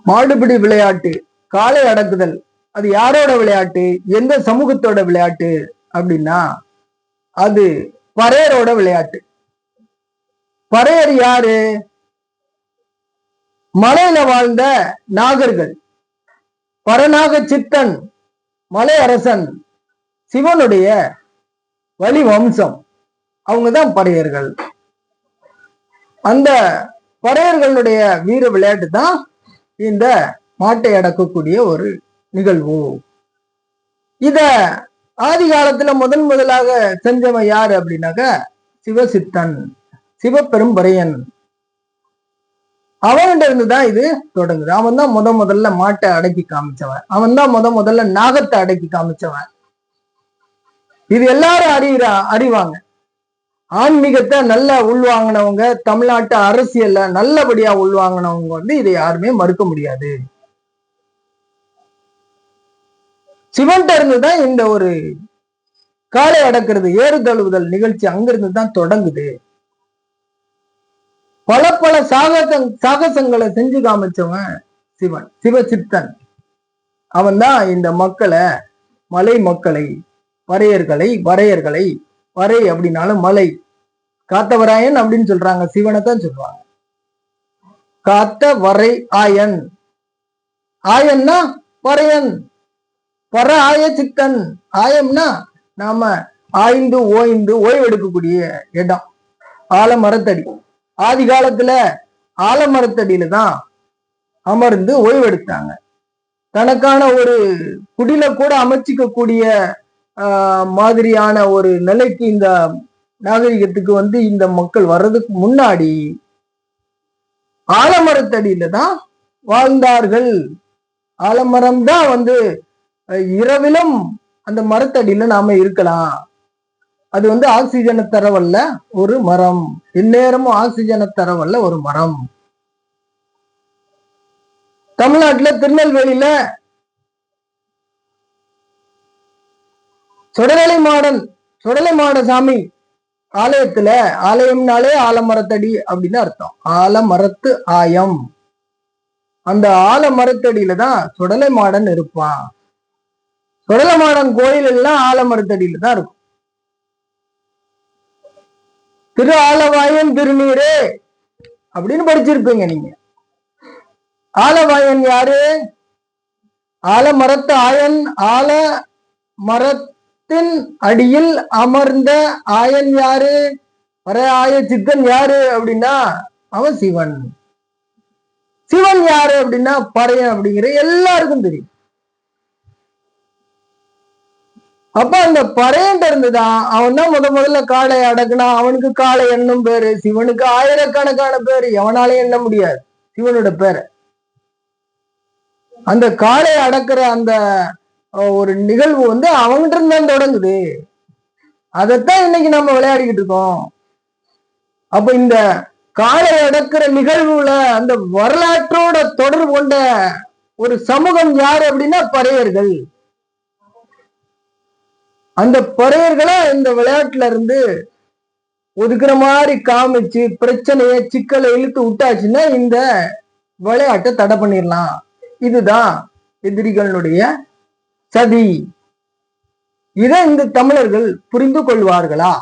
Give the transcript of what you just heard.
மாடுபிடி விளையாட்டு, காளை அடக்குதல், அது யாரோட விளையாட்டு, எந்த சமூகத்தோட விளையாட்டு அப்படின்னா அது பறையரோட விளையாட்டு. பறையர் யாரு? மலையில வாழ்ந்த நாகர்கள். பரநாக சித்தன் மலை அரசன் சிவனுடைய வழி வம்சம், அவங்கதான் பறையர்கள். அந்த பறையர்களுடைய வீர விளையாட்டு தான் இந்த மாட்டை அடக்கக்கூடிய ஒரு நிகழ்வு. இத ஆதி காலத்துல முதலாக செஞ்சவன் யாரு அப்படின்னாக்க சிவசித்தன், சிவபெரும்பறையன். அவன்கிட்ட இருந்துதான் இது தொடங்குது. அவன் தான் முதல்ல மாட்டை அடக்கி காமிச்சவன். அவன் தான் முதல்ல நாகத்தை அடக்கி காமிச்சவன். இது எல்லாரும் அறிவாங்க. ஆன்மீகத்தை நல்லா உள்வாங்கினவங்க, தமிழ்நாட்டு அரசியல்ல நல்லபடியா உள்வாங்கினவங்க இதை யாருமே மறுக்க முடியாது. சிவன்கிட்ட இருந்துதான் இந்த ஒரு காளை அடக்கிறது, ஏறு தழுவுதல் நிகழ்ச்சி அங்கிருந்து தான் தொடங்குது. பல சாகசங்களை செஞ்சு காமிச்சவன் சிவன், சிவசித்தன். அவன் தான் இந்த மக்களை, மலை மக்களை, வரையர்களை, வரை அப்படின்னாலும் மலை, காத்தவராயன் அப்படின்னு சொல்றாங்க, சிவனை தான் சொல்லுவாங்க. காத்த வரை ஆயன், ஆயன்னா பறையன், பர ஆய சித்தன். ஆயம்னா நாம ஆய்ந்து ஓய்ந்து ஓய்வெடுக்கக்கூடிய இடம், ஆலமரத்தடி. ஆதி காலத்துல ஆலமரத்தடியில தான் அமர்ந்து ஓய்வெடுத்தாங்க. தனக்கான ஒரு குடில கூட அமைச்சிக்க மாதிரியான ஒரு நிலைக்கு இந்த நாகரிகத்துக்கு இந்த மக்கள் வர்றதுக்கு முன்னாடி ஆலமரத்தடியில தான் வாழ்ந்தார்கள். ஆலமரம் தான் இரவிலும் அந்த மரத்தடியில நாம இருக்கலாம். அது ஆக்சிஜனை தரவல்ல ஒரு மரம், எந்நேரமும் ஆக்சிஜனை தரவல்ல ஒரு மரம். தமிழ்நாட்டுல திருநெல்வேலியில சுடலை மாடசாமி ஆலயத்துல, ஆலயம்னாலே ஆலமரத்தடி அப்படின்னு அர்த்தம், ஆலமரத்து ஆயம். அந்த ஆலமரத்தடியில தான் சுடலை மாடன் இருப்பான். சுடலை மாடன் கோயில் எல்லாம் ஆலமரத்தடியில தான் இருக்கும். திரு ஆலவாயன் திருநீரே அப்படின்னு படிச்சிருப்பீங்க நீங்க. ஆலவாயன் யாரு? ஆலமரத்து ஆயன், ஆல மரத்தின் அடியில் அமர்ந்த ஆயன் யாரு? ஆய சித்தன் யாரு அப்படின்னா அவன் சிவன். சிவன் யாரு அப்படின்னா பறையன் அப்படிங்கிற எல்லாருக்கும் தெரியும். அப்ப அந்த பறையன் இருந்துதான் அவன் தான் முதல்ல காளை அடக்குனா. அவனுக்கு காளை என்னும் பேரு, சிவனுக்கு ஆயிரக்கணக்கான பேரு, எவனாலே எண்ண முடியாது சிவனோட பேரை. அந்த காளை அடக்குற அந்த ஒரு நிகழ்வு அவங்கிட்ட இருந்தான் தொடங்குது. அதைத்தான் இன்னைக்கு நம்ம விளையாடிக்கிட்டு இருக்கோம். அப்ப இந்த காளை அடக்குற நிகழ்வுல அந்த வரலாற்றோட தொடர்பு கொண்ட ஒரு சமூகம் யாரு அப்படின்னா பறையர்கள். அந்த பறையர்களை இந்த விளையாட்டுல இருந்து ஒதுக்குற மாதிரி காமிச்சு பிரச்சனைய சிக்கலை இழுத்து விட்டாச்சுன்னா இந்த விளையாட்டை தடை பண்ணிடலாம். இதுதான் எதிரிகளுடைய சதி. இதை இந்த தமிழர்கள் புரிந்து கொள்வார்களா?